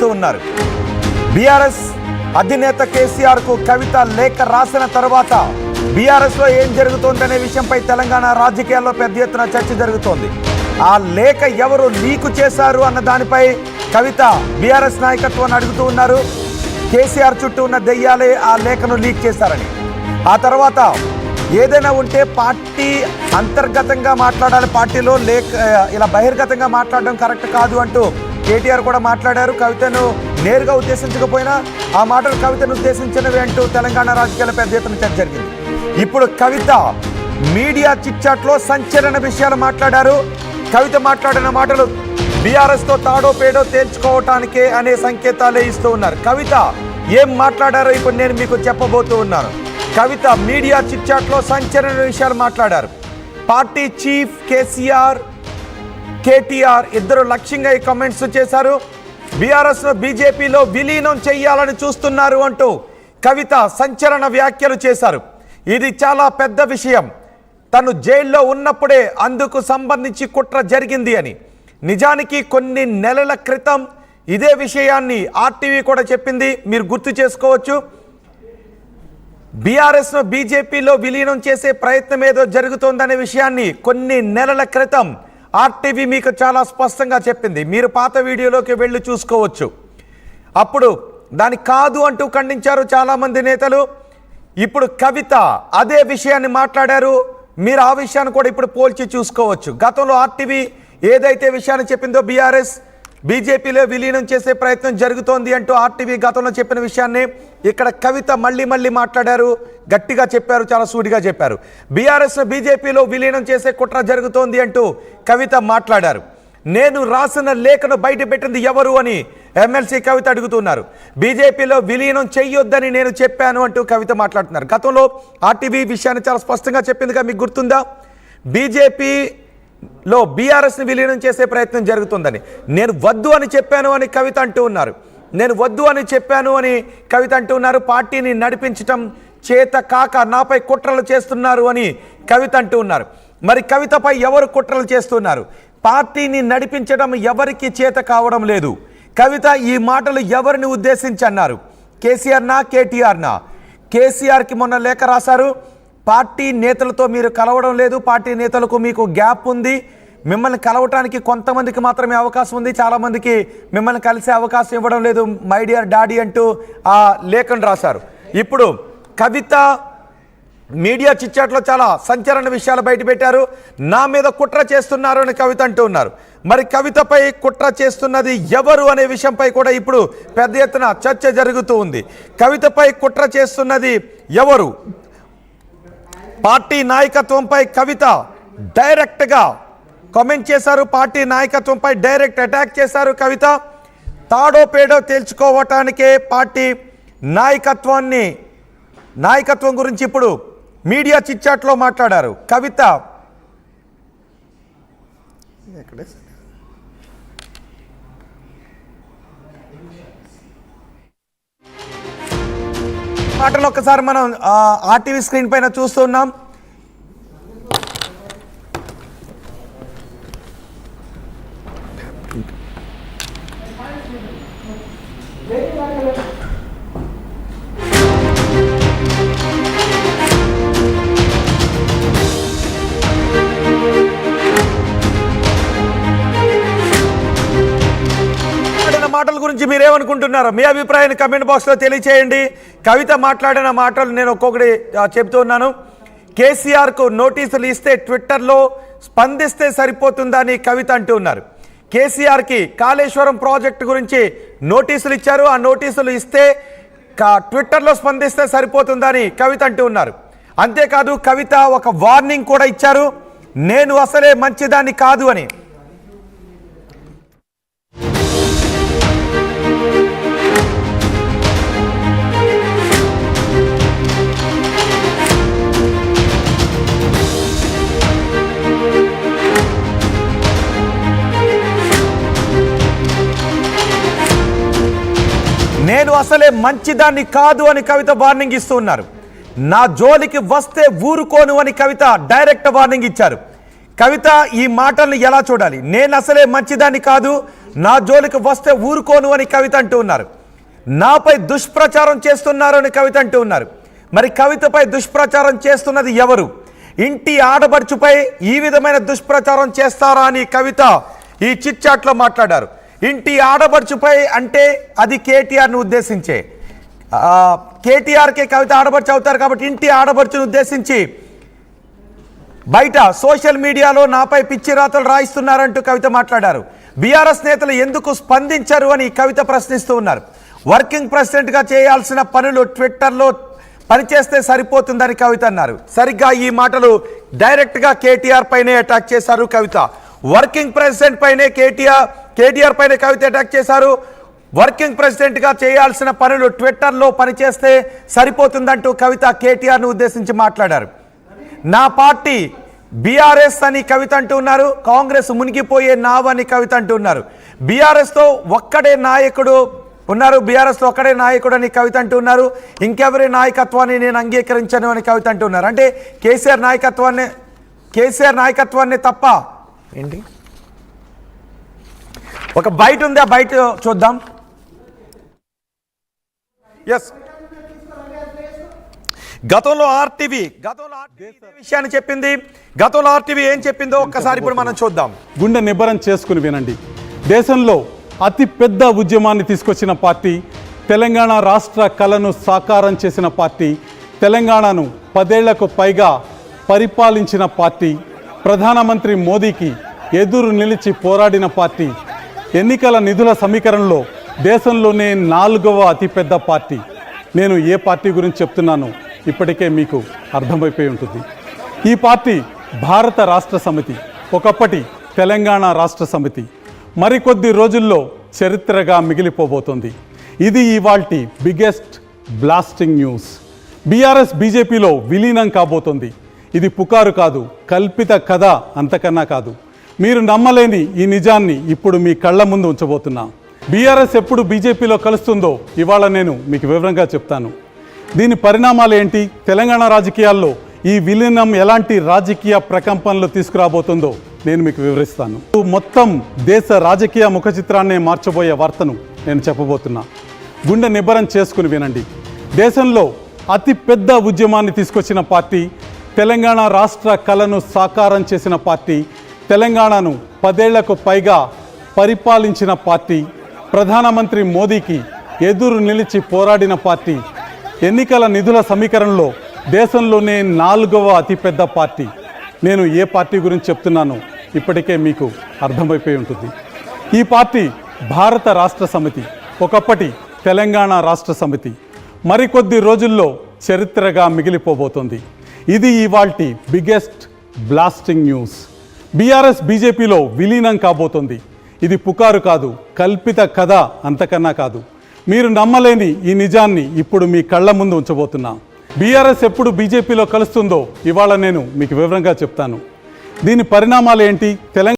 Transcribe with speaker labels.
Speaker 1: ఉన్నారు. బీఆర్ఎస్ అధినేత కేసీఆర్ కు కవిత లేఖ రాసిన తర్వాత బీఆర్ఎస్ లో ఏం జరుగుతోందనే విషయంపై తెలంగాణ రాజకీయాల్లో పెద్ద ఎత్తున చర్చ జరుగుతోంది. ఆ లేఖ ఎవరు లీకు చేశారు అన్న దానిపై కవిత బీఆర్ఎస్ నాయకత్వాన్ని అడుగుతూ ఉన్నారు. కేసీఆర్ చుట్టూ ఉన్న దెయ్యాలే ఆ లేఖను లీక్ చేశారని, ఆ తర్వాత ఏదైనా ఉంటే పార్టీ అంతర్గతంగా మాట్లాడాలి, పార్టీలో లేఖ ఇలా బహిర్గతంగా మాట్లాడడం కరెక్ట్ కాదు అంటూ కేటీఆర్ కూడా మాట్లాడారు. కవితను నేరుగా ఉద్దేశించకపోయినా ఆ మాటలు కవితను ఉద్దేశించినవి అంటూ తెలంగాణ రాజకీయాల పెద్ద ఎత్తున చర్చ జరిగింది. ఇప్పుడు కవిత మీడియా చిట్చాట్లో సంచలన విషయాలు మాట్లాడారు. కవిత మాట్లాడిన మాటలు బీఆర్ఎస్తో తాడో పేడో తేల్చుకోవటానికే అనే సంకేతాలే ఇస్తూ ఉన్నారు. కవిత ఏం మాట్లాడారో ఇప్పుడు నేను మీకు చెప్పబోతూ ఉన్నాను. కవిత మీడియా చిట్చాట్లో సంచలన విషయాలు మాట్లాడారు. పార్టీ చీఫ్ కేసీఆర్, కేటీఆర్ ఇద్దరు లక్ష్యంగా ఈ కామెంట్స్ చేశారు. బీఆర్ఎస్ను బీజేపీలో విలీనం చేయాలని చూస్తున్నారు అంటూ కవిత సంచలన వ్యాఖ్యలు చేశారు. ఇది చాలా పెద్ద విషయం. తను జైల్లో ఉన్నప్పుడే అందుకు సంబంధించి కుట్ర జరిగింది అని. నిజానికి కొన్ని నెలల క్రితం ఇదే విషయాన్ని ఆర్టీవీ కూడా చెప్పింది, మీరు గుర్తు చేసుకోవచ్చు. బీఆర్ఎస్ను బీజేపీలో విలీనం చేసే ప్రయత్నం ఏదో జరుగుతోందనే విషయాన్ని కొన్ని నెలల క్రితం ఆర్టీవీ మీకు చాలా స్పష్టంగా చెప్పింది. మీరు పాత వీడియోలోకి వెళ్ళి చూసుకోవచ్చు. అప్పుడు దాని కాదు అంటూ ఖండించారు చాలామంది నేతలు. ఇప్పుడు కవిత అదే విషయాన్ని మాట్లాడారు. మీరు ఆ విషయాన్ని కూడా ఇప్పుడు పోల్చి చూసుకోవచ్చు. గతంలో ఆర్టీవీ ఏదైతే విషయాన్ని చెప్పిందో బీఆర్ఎస్ బీజేపీలో విలీనం చేసే ప్రయత్నం జరుగుతోంది అంటూ ఆర్టీవీ గతంలో చెప్పిన విషయాన్ని ఇక్కడ కవిత మళ్ళీ మాట్లాడారు, గట్టిగా చెప్పారు, చాలా సూటిగా చెప్పారు. బీఆర్ఎస్ బీజేపీలో విలీనం చేసే కుట్ర జరుగుతోంది అంటూ కవిత మాట్లాడారు. నేను రాసిన లేఖను బయట పెట్టింది ఎవరు అని ఎమ్మెల్సీ కవిత అడుగుతున్నారు. బీజేపీలో విలీనం చెయ్యొద్దని నేను చెప్పాను అంటూ కవిత మాట్లాడుతున్నారు. గతంలో ఆర్టీవీ విషయాన్ని చాలా స్పష్టంగా చెప్పిందిగా, మీకు గుర్తుందా? బీజేపీలో బీఆర్ఎస్ని విలీనం చేసే ప్రయత్నం జరుగుతుందని నేను వద్దు అని చెప్పాను అని కవిత అంటూ ఉన్నారు. నేను వద్దు అని చెప్పాను అని కవిత అంటూ ఉన్నారు. పార్టీని నడిపించటం చేత కాక నాపై కుట్రలు చేస్తున్నారు అని కవిత అంటూ ఉన్నారు. మరి కవితపై ఎవరు కుట్రలు చేస్తున్నారు? పార్టీని నడిపించడం ఎవరికి చేత కావడం లేదు. కవిత ఈ మాటలు ఎవరిని ఉద్దేశించి అన్నారు? కేసీఆర్నా, కేటీఆర్నా? కేసీఆర్కి మొన్న లేఖ రాశారు. పార్టీ నేతలతో మీరు కలవడం లేదు, పార్టీ నేతలకు మీకు గ్యాప్ ఉంది, మిమ్మల్ని కలవటానికి కొంతమందికి మాత్రమే అవకాశం ఉంది, చాలామందికి మిమ్మల్ని కలిసే అవకాశం ఇవ్వడం లేదు, మై డియర్ డాడీ అంటూ ఆ లేఖను రాశారు. ఇప్పుడు కవిత మీడియా చిట్చాట్లో చాలా సంచలన విషయాలు బయటపెట్టారు. నా మీద కుట్ర చేస్తున్నారు అని కవిత అంటూ ఉన్నారు. మరి కవితపై కుట్ర చేస్తున్నది ఎవరు అనే విషయంపై కూడా ఇప్పుడు పెద్ద ఎత్తున చర్చ జరుగుతూ ఉంది. కవితపై కుట్ర చేస్తున్నది ఎవరు? పార్టీ నాయకత్వంపై కవిత డైరెక్ట్గా కామెంట్ చేశారు. పార్టీ నాయకత్వంపై డైరెక్ట్ అటాక్ చేశారు కవిత. తాడో పేడో తేల్చుకోవటానికే పార్టీ నాయకత్వం గురించి ఇప్పుడు మీడియా చిట్చాట్లో మాట్లాడారు కవిత. మాటలు ఒక్కసారి మనం ఆర్టీవీ స్క్రీన్ పైన చూస్తున్నాం. మాటల గురించి మీరేమనుకుంటున్నారు? మీ అభిప్రాయాన్ని కమెంట్ బాక్స్లో తెలియచేయండి. కవిత మాట్లాడిన మాటలు నేను ఒక్కొక్కటి చెప్తూ ఉన్నాను. కేసీఆర్కు నోటీసులు ఇస్తే ట్విట్టర్లో స్పందిస్తే సరిపోతుందని కవిత అంటూ ఉన్నారు. కేసీఆర్కి కాళేశ్వరం ప్రాజెక్టు గురించి నోటీసులు ఇచ్చారు. ఆ నోటీసులు ఇస్తే ట్విట్టర్లో స్పందిస్తే సరిపోతుందని కవిత అంటూ ఉన్నారు. అంతేకాదు కవిత ఒక వార్నింగ్ కూడా ఇచ్చారు, నేను అసలే మంచిదాన్ని కాదు అని. నేను అసలే మంచిదాన్ని కాదు అని కవిత వార్నింగ్ ఇస్తూ ఉన్నారు. నా జోలికి వస్తే ఊరుకోను అని కవిత డైరెక్ట్ వార్నింగ్ ఇచ్చారు. కవిత ఈ మాటలను ఎలా చూడాలి? నేను అసలే మంచిదాన్ని కాదు, నా జోలికి వస్తే ఊరుకోను అని కవిత అంటూ ఉన్నారు. నాపై దుష్ప్రచారం చేస్తున్నారు అని కవిత అంటూ ఉన్నారు. మరి కవితపై దుష్ప్రచారం చేస్తున్నది ఎవరు? ఇంటి ఆడబడుచుపై ఈ విధమైన దుష్ప్రచారం చేస్తారా అని కవిత ఈ చిట్ చాట్లో మాట్లాడారు. ఇంటి ఆడబడుచుపై అంటే అది కేటీఆర్ను ఉద్దేశించే. కేటీఆర్కే కవిత ఆడబడుచు అవుతారు కాబట్టి ఇంటి ఆడబడుచును ఉద్దేశించి బయట సోషల్ మీడియాలో నాపై పిచ్చి రాతలు రాయిస్తున్నారంటూ కవిత మాట్లాడారు. బీఆర్ఎస్ నేతలు ఎందుకు స్పందించరు అని కవిత ప్రశ్నిస్తూ ఉన్నారు. వర్కింగ్ ప్రెసిడెంట్గా చేయాల్సిన పనులు ట్విట్టర్లో పనిచేస్తే సరిపోతుందని కవిత అన్నారు. సరిగ్గా ఈ మాటలు డైరెక్ట్గా కేటీఆర్ పైనే అటాక్ చేశారు కవిత. వర్కింగ్ ప్రెసిడెంట్ పైనే కేటీఆర్ పైన కవిత అటాక్ చేశారు. వర్కింగ్ ప్రెసిడెంట్గా చేయాల్సిన పనులు ట్విట్టర్లో పనిచేస్తే సరిపోతుందంటూ కవిత కేటీఆర్ను ఉద్దేశించి మాట్లాడారు. నా పార్టీ బీఆర్ఎస్ అని కవిత అంటూ ఉన్నారు. కాంగ్రెస్ మునిగిపోయే నావు అని కవిత అంటూ ఉన్నారు. బీఆర్ఎస్తో ఒక్కడే నాయకుడు ఉన్నారు, బీఆర్ఎస్లో ఒక్కడే నాయకుడు అని కవిత అంటూ ఉన్నారు. ఇంకెవరి నాయకత్వాన్ని నేను అంగీకరించను అని కవిత అంటూ ఉన్నారు. అంటే కేసీఆర్ నాయకత్వాన్ని తప్ప ఏంటి? ఒక బయట ఉంది, ఆ బయట చూద్దాం. ఎస్, గతంలో ఆర్టీవీ విషయాన్ని చెప్పింది. గతంలో ఆర్టీవీ ఏం చెప్పిందో ఒక్కసారి ఇప్పుడు మనం చూద్దాం.
Speaker 2: గుండె నిబ్బరం చేసుకుని వినండి. దేశంలో అతి పెద్ద ఉద్యమాన్ని తీసుకొచ్చిన పార్టీ, తెలంగాణ రాష్ట్ర కళను సాకారం చేసిన పార్టీ, తెలంగాణను 10 ఏళ్లకు పైగా పరిపాలించిన పార్టీ, ప్రధానమంత్రి మోదీకి ఎదురు నిలిచి పోరాడిన పార్టీ, ఎన్నికల నిధుల సమీకరణలో దేశంలోనే 4వ అతిపెద్ద పార్టీ. నేను ఏ పార్టీ గురించి చెప్తున్నానో ఇప్పటికే మీకు అర్థమైపోయి ఉంటుంది. ఈ పార్టీ భారత రాష్ట్ర సమితి, ఒకప్పటి తెలంగాణ రాష్ట్ర సమితి మరికొద్ది రోజుల్లో చరిత్రగా మిగిలిపోబోతోంది. ఇది ఇవాల్టి బిగ్గెస్ట్ బ్లాస్టింగ్ న్యూస్. బీఆర్ఎస్ బీజేపీలో విలీనం కాబోతోంది. ఇది పుకారు కాదు, కల్పిత కథ అంతకన్నా కాదు. మీరు నమ్మలేని ఈ నిజాన్ని ఇప్పుడు మీ కళ్ళ ముందు ఉంచబోతున్నా. బీఆర్ఎస్ ఎప్పుడు బీజేపీలో కలుస్తుందో ఇవాళ నేను మీకు వివరంగా చెప్తాను. దీని పరిణామాలు ఏంటి, తెలంగాణ రాజకీయాల్లో ఈ విలీనం ఎలాంటి రాజకీయ ప్రకంపనలు తీసుకురాబోతుందో నేను మీకు వివరిస్తాను. మొత్తం దేశ రాజకీయ ముఖ చిత్రాన్నే మార్చబోయే వార్తను నేను చెప్పబోతున్నా. గుండె నిబ్బరం చేసుకుని వినండి. దేశంలో అతి పెద్ద ఉద్యమాన్ని తీసుకొచ్చిన పార్టీ, తెలంగాణ రాష్ట్ర కళను సాకారం చేసిన పార్టీ, తెలంగాణను 10 ఏళ్లకు పైగా పరిపాలించిన పార్టీ, ప్రధానమంత్రి మోదీకి ఎదురు నిలిచి పోరాడిన పార్టీ, ఎన్నికల నిధుల సమీకరణలో దేశంలోనే 4వ అతిపెద్ద పార్టీ. నేను ఏ పార్టీ గురించి చెప్తున్నానో ఇప్పటికే మీకు అర్థమైపోయి ఉంటుంది. ఈ పార్టీ భారత రాష్ట్ర సమితి, ఒకప్పటి తెలంగాణ రాష్ట్ర సమితి మరికొద్ది రోజుల్లో చరిత్రగా మిగిలిపోబోతోంది. ఇది ఇవాల్టి బిగ్గెస్ట్ బ్లాస్టింగ్ న్యూస్. బీఆర్ఎస్ బీజేపీలో విలీనం కాబోతోంది. ఇది పుకారు కాదు, కల్పిత కథ అంతకన్నా కాదు. మీరు నమ్మలేని ఈ నిజాన్ని ఇప్పుడు మీ కళ్ళ ముందు ఉంచబోతున్నా. బీఆర్ఎస్ ఎప్పుడు బీజేపీలో కలుస్తుందో ఇవాళ నేను మీకు వివరంగా చెప్తాను. దీని పరిణామాలు ఏంటి, తెలంగాణ